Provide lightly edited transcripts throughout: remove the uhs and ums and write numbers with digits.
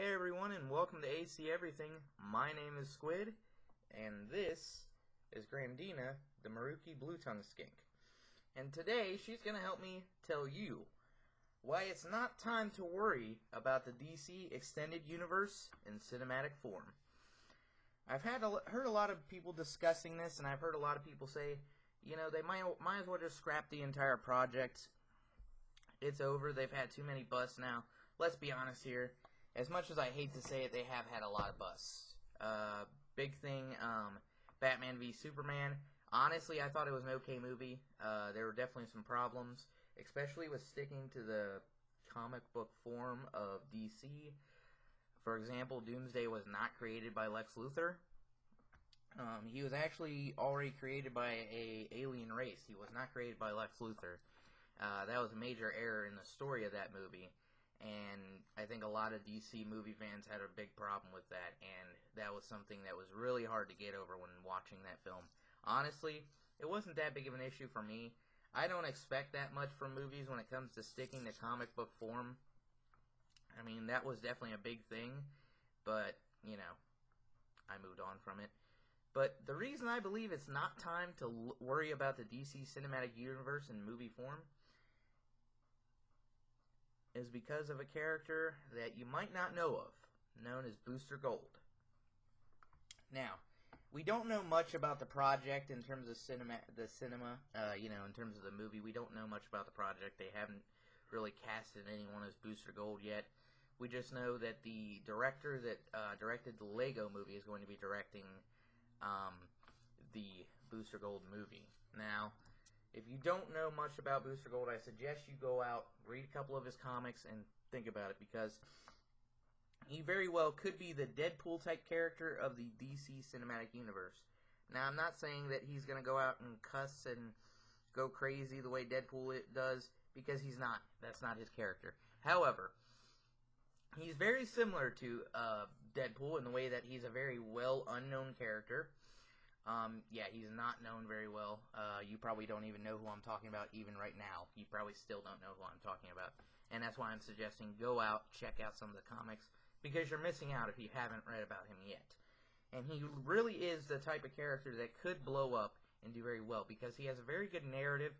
Hey everyone, and welcome to AC Everything. My name is Squid, and this is Grandina, the Maruki Blue-tongued skink. And today, she's going to help me tell you why it's not time to worry about the DC Extended Universe in cinematic form. I've heard a lot of people discussing this, and I've heard a lot of people say, you know, they might as well just scrap the entire project. It's over. They've had too many busts now. Let's be honest here. As much as I hate to say it, they have had a lot of busts. Big thing, Batman v Superman. Honestly, I thought it was an okay movie. There were definitely some problems, especially with sticking to the comic book form of DC. For example, Doomsday was not created by Lex Luthor. He was actually already created by an alien race. He was not created by Lex Luthor. That was a major error in the story of that movie. And I think a lot of DC movie fans had a big problem with that, and that was something that was really hard to get over when watching that film. Honestly, it wasn't that big of an issue for me. I don't expect that much from movies when it comes to sticking to comic book form. I mean, that was definitely a big thing, but, you know, I moved on from it. But the reason I believe it's not time to worry about the DC Cinematic Universe in movie form is because of a character that you might not know of, known as Booster Gold. Now, we don't know much about the project in terms of cinema, in terms of the movie. We don't know much about the project. They haven't really casted anyone as Booster Gold yet. We just know that the director that directed the Lego movie is going to be directing the Booster Gold movie. Now, if you don't know much about Booster Gold, I suggest you go out, read a couple of his comics, and think about it, because he very well could be the Deadpool-type character of the DC Cinematic Universe. Now, I'm not saying that he's going to go out and cuss and go crazy the way Deadpool does, because he's not. That's not his character. However, he's very similar to Deadpool in the way that he's a very well-unknown character. Yeah, he's not known very well. You probably don't even know who I'm talking about even right now. You probably still don't know who I'm talking about. And that's why I'm suggesting go out, check out some of the comics, because you're missing out if you haven't read about him yet. And he really is the type of character that could blow up and do very well, because he has a very good narrative.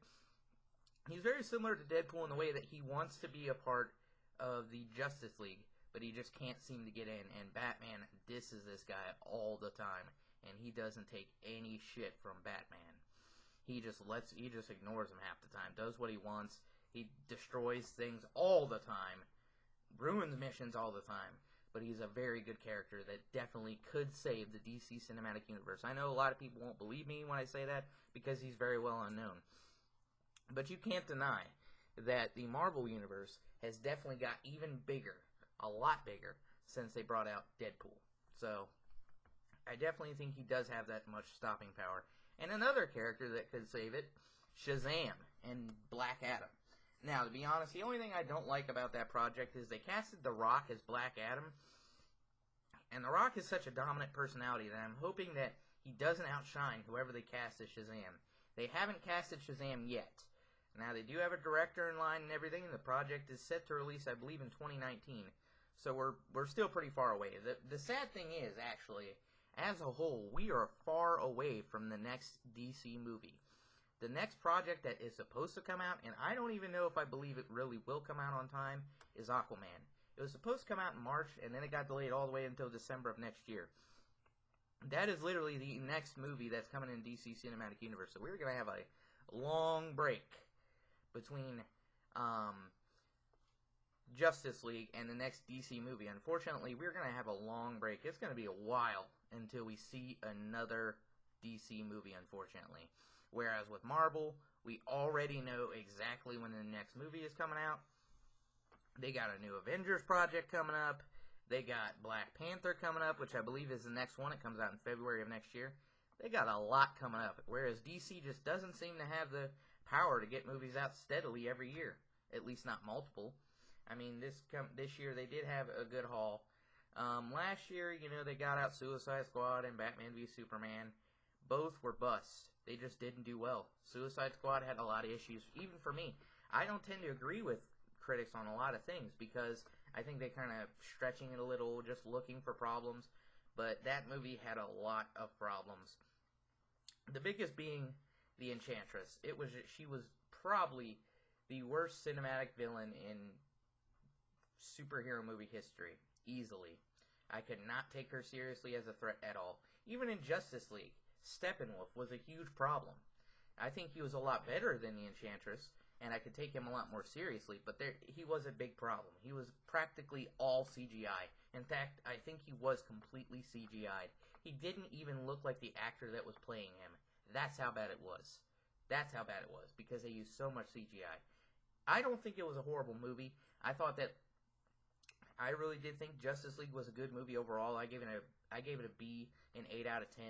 He's very similar to Deadpool in the way that he wants to be a part of the Justice League, but he just can't seem to get in. And Batman disses this guy all the time. And he doesn't take any shit from Batman. He just ignores him half the time, does what he wants. He destroys things all the time, ruins missions all the time. But he's a very good character that definitely could save the DC Cinematic Universe. I know a lot of people won't believe me when I say that, because he's very well unknown. But you can't deny that the Marvel Universe has definitely got even bigger, a lot bigger, since they brought out Deadpool. So I definitely think he does have that much stopping power. And another character that could save it, Shazam and Black Adam. Now, to be honest, the only thing I don't like about that project is they casted The Rock as Black Adam. And The Rock is such a dominant personality that I'm hoping that he doesn't outshine whoever they cast as Shazam. They haven't casted Shazam yet. Now, they do have a director in line and everything, and the project is set to release, I believe, in 2019. So we're still pretty far away. The sad thing is, actually, as a whole, we are far away from the next DC movie. The next project that is supposed to come out, and I don't even know if I believe it really will come out on time, is Aquaman. It was supposed to come out in March, and then it got delayed all the way until December of next year. That is literally the next movie that's coming in DC Cinematic Universe. So we're going to have a long break between Justice League and the next DC movie. Unfortunately, we're going to have a long break. It's going to be a while until we see another DC movie, unfortunately. Whereas with Marvel, we already know exactly when the next movie is coming out. They got a new Avengers project coming up. They got Black Panther coming up, which I believe is the next one. It comes out in February of next year. They got a lot coming up, whereas DC just doesn't seem to have the power to get movies out steadily every year. At least not multiple. I mean, this year they did have a good haul. Last year, you know, they got out Suicide Squad and Batman v Superman. Both were busts. They just didn't do well. Suicide Squad had a lot of issues, even for me. I don't tend to agree with critics on a lot of things, because I think they kind of stretching it a little, just looking for problems. But that movie had a lot of problems. The biggest being the Enchantress. She was probably the worst cinematic villain in superhero movie history, easily. I could not take her seriously as a threat at all. Even in Justice League, Steppenwolf was a huge problem. I think he was a lot better than the Enchantress, and I could take him a lot more seriously, but he was a big problem. He was practically all CGI. In fact, I think he was completely CGI'd. He didn't even look like the actor that was playing him. That's how bad it was. That's how bad it was, because they used so much CGI. I don't think it was a horrible movie. I really did think Justice League was a good movie overall. I gave it a B, an 8 out of 10.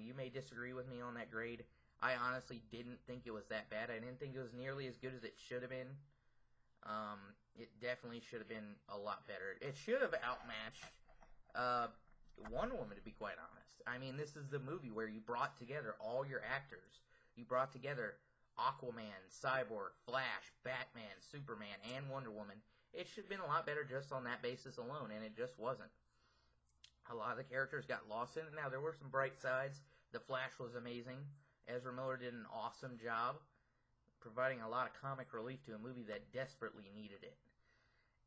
You may disagree with me on that grade. I honestly didn't think it was that bad. I didn't think it was nearly as good as it should have been. It definitely should have been a lot better. It should have outmatched Wonder Woman, to be quite honest. I mean, this is the movie where you brought together all your actors. You brought together Aquaman, Cyborg, Flash, Batman, Superman, and Wonder Woman. It should have been a lot better just on that basis alone, and it just wasn't. A lot of the characters got lost in it. Now, there were some bright sides. The Flash was amazing. Ezra Miller did an awesome job providing a lot of comic relief to a movie that desperately needed it.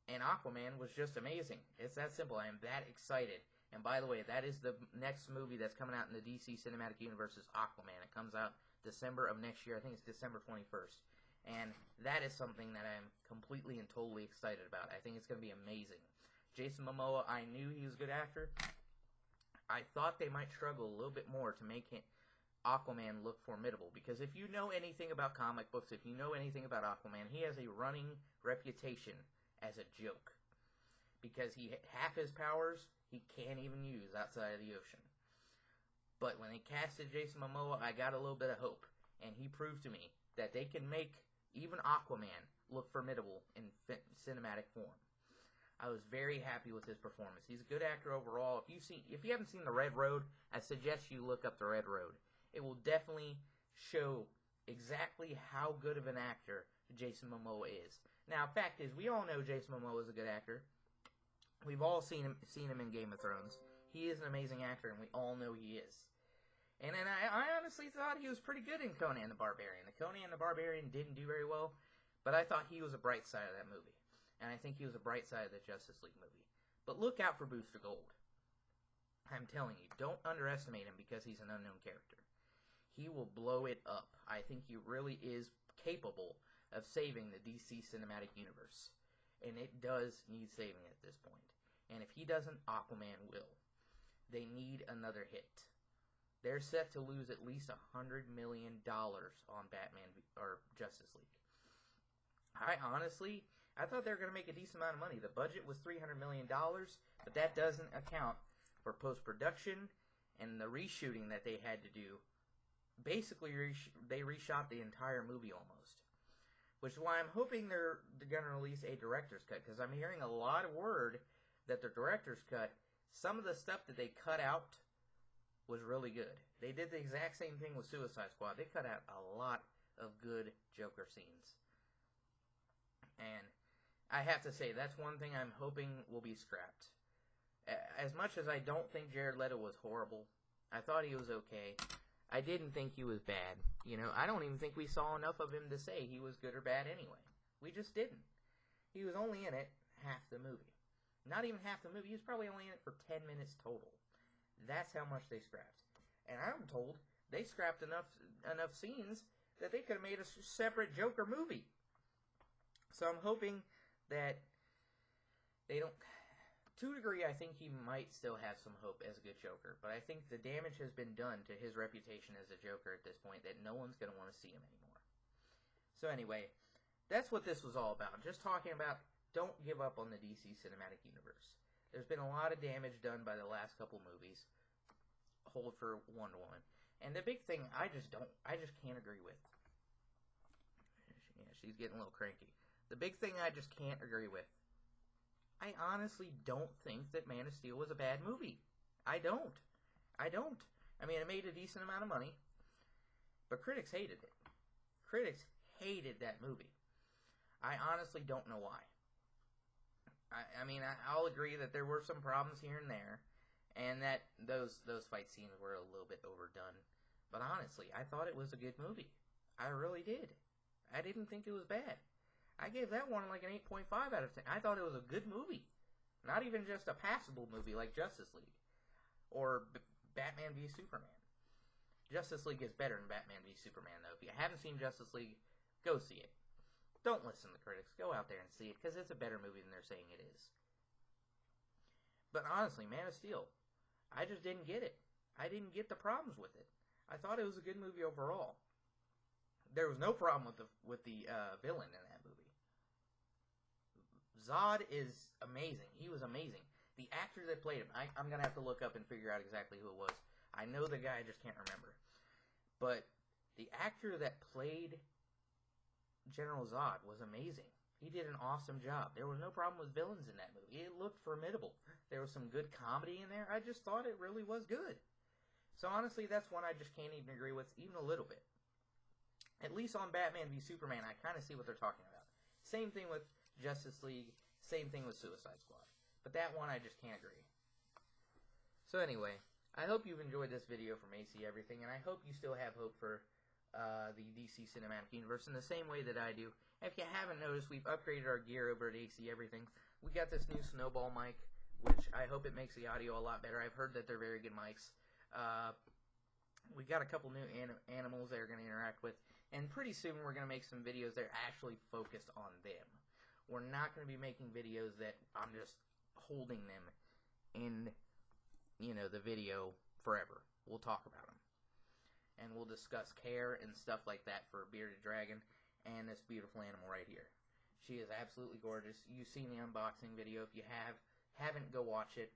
And Aquaman was just amazing. It's that simple. I am that excited. And by the way, that is the next movie that's coming out in the DC Cinematic Universe is Aquaman. It comes out December of next year. I think it's December 21st. And that is something that I'm completely and totally excited about. I think it's going to be amazing. Jason Momoa, I knew he was a good actor. I thought they might struggle a little bit more to make Aquaman look formidable. Because if you know anything about comic books, if you know anything about Aquaman, he has a running reputation as a joke. Because half his powers he can't even use outside of the ocean. But when they casted Jason Momoa, I got a little bit of hope. And he proved to me that they can make even Aquaman look formidable in cinematic form. I was very happy with his performance. He's a good actor overall. If you haven't seen The Red Road, I suggest you look up The Red Road. It will definitely show exactly how good of an actor Jason Momoa is. Now, fact is, we all know Jason Momoa is a good actor. We've all seen him in Game of Thrones. He is an amazing actor, and we all know he is. And then I honestly thought he was pretty good in Conan the Barbarian. The Conan the Barbarian didn't do very well, but I thought he was a bright side of that movie. And I think he was a bright side of the Justice League movie. But look out for Booster Gold. I'm telling you, don't underestimate him because he's an unknown character. He will blow it up. I think he really is capable of saving the DC Cinematic Universe. And it does need saving at this point. And if he doesn't, Aquaman will. They need another hit. They're set to lose at least $100 million on Batman or Justice League. I thought they were going to make a decent amount of money. The budget was $300 million, but that doesn't account for post-production and the reshooting that they had to do. Basically, they reshot the entire movie almost. Which is why I'm hoping they're going to release a director's cut, because I'm hearing a lot of word that the director's cut, some of the stuff that they cut out was really good. They did the exact same thing with Suicide Squad. They cut out a lot of good Joker scenes. And I have to say, that's one thing I'm hoping will be scrapped. As much as I don't think Jared Leto was horrible, I thought he was okay. I didn't think he was bad. I don't even think we saw enough of him to say he was good or bad anyway. We just didn't. He was only in it half the movie. Not even half the movie. He was probably only in it for 10 minutes total. That's how much they scrapped. And I'm told they scrapped enough scenes that they could have made a separate Joker movie. So I'm hoping that they don't... To a degree, I think he might still have some hope as a good Joker. But I think the damage has been done to his reputation as a Joker at this point that no one's going to want to see him anymore. So anyway, that's what this was all about. Just talking about don't give up on the DC Cinematic Universe. There's been a lot of damage done by the last couple movies. Hold for Wonder Woman. And the big thing I just can't agree with. Yeah, she's getting a little cranky. The big thing I just can't agree with. I honestly don't think that Man of Steel was a bad movie. I don't. I mean, it made a decent amount of money, but critics hated it. Critics hated that movie. I honestly don't know why. I mean, I'll agree that there were some problems here and there, and that those fight scenes were a little bit overdone. But honestly, I thought it was a good movie. I really did. I didn't think it was bad. I gave that one like an 8.5 out of 10. I thought it was a good movie. Not even just a passable movie like Justice League or Batman v Superman. Justice League is better than Batman v Superman, though. If you haven't seen Justice League, go see it. Don't listen to the critics. Go out there and see it, because it's a better movie than they're saying it is. But honestly, Man of Steel, I just didn't get it. I didn't get the problems with it. I thought it was a good movie overall. There was no problem with the villain in that movie. Zod is amazing. He was amazing. The actor that played him, I'm going to have to look up and figure out exactly who it was. I know the guy, I just can't remember. But the actor that played General Zod was amazing. He did an awesome job. There was no problem with villains in that movie. It looked formidable. There was some good comedy in there. I just thought it really was good. So honestly, that's one I just can't even agree with, even a little bit. At least on Batman v Superman, I kind of see what they're talking about. Same thing with Justice League. Same thing with Suicide Squad. But that one, I just can't agree. So anyway, I hope you've enjoyed this video from AC Everything, and I hope you still have hope for the DC Cinematic Universe in the same way that I do. If you haven't noticed, we've upgraded our gear over at AC Everything. We got this new Snowball mic, which I hope it makes the audio a lot better. I've heard that they're very good mics. We got a couple new animals that are going to interact with, and pretty soon we're going to make some videos that are actually focused on them. We're not going to be making videos that I'm just holding them in, the video forever. We'll talk about them. And we'll discuss care and stuff like that for a bearded dragon and this beautiful animal right here. She is absolutely gorgeous. You've seen the unboxing video. If you haven't, go watch it.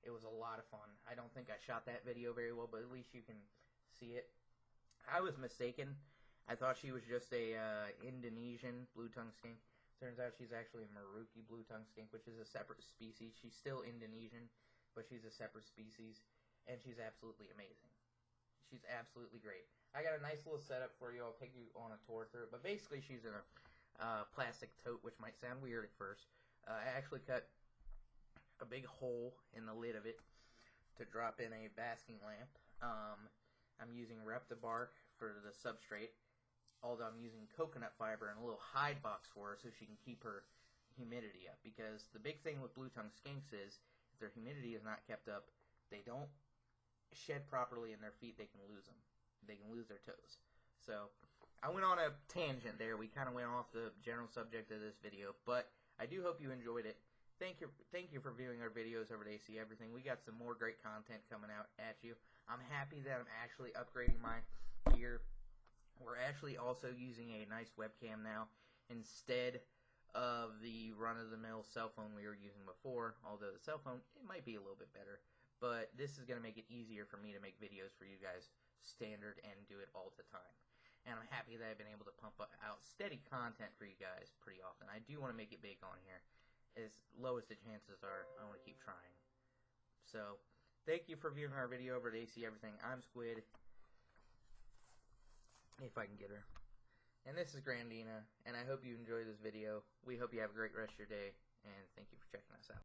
It was a lot of fun. I don't think I shot that video very well, but at least you can see it. I was mistaken. I thought she was just a Indonesian blue-tongued skink. Turns out she's actually a Merauke blue-tongued skink, which is a separate species. She's still Indonesian, but she's a separate species, and she's absolutely amazing. She's absolutely great. I got a nice little setup for you. I'll take you on a tour through it. But basically, she's in a plastic tote, which might sound weird at first. I actually cut a big hole in the lid of it to drop in a basking lamp. I'm using Repta bark for the substrate, although I'm using coconut fiber and a little hide box for her so she can keep her humidity up. Because the big thing with blue-tongued skinks is if their humidity is not kept up, they don't shed properly in their feet. They can lose them. They can lose their toes. So I went on a tangent there. We kind of went off the general subject of this video, but I do hope you enjoyed it. Thank you for viewing our videos over at AC Everything. We got some more great content coming out at you. I'm happy that I'm actually upgrading my gear. We're actually also using a nice webcam now instead of the run-of-the-mill cell phone we were using before. Although the cell phone, it might be a little bit better. But this is going to make it easier for me to make videos for you guys standard and do it all the time. And I'm happy that I've been able to pump out steady content for you guys pretty often. I do want to make it big on here. As low as the chances are, I want to keep trying. So, thank you for viewing our video over at AC Everything. I'm Squid. If I can get her. And this is Grandina. And I hope you enjoyed this video. We hope you have a great rest of your day. And thank you for checking us out.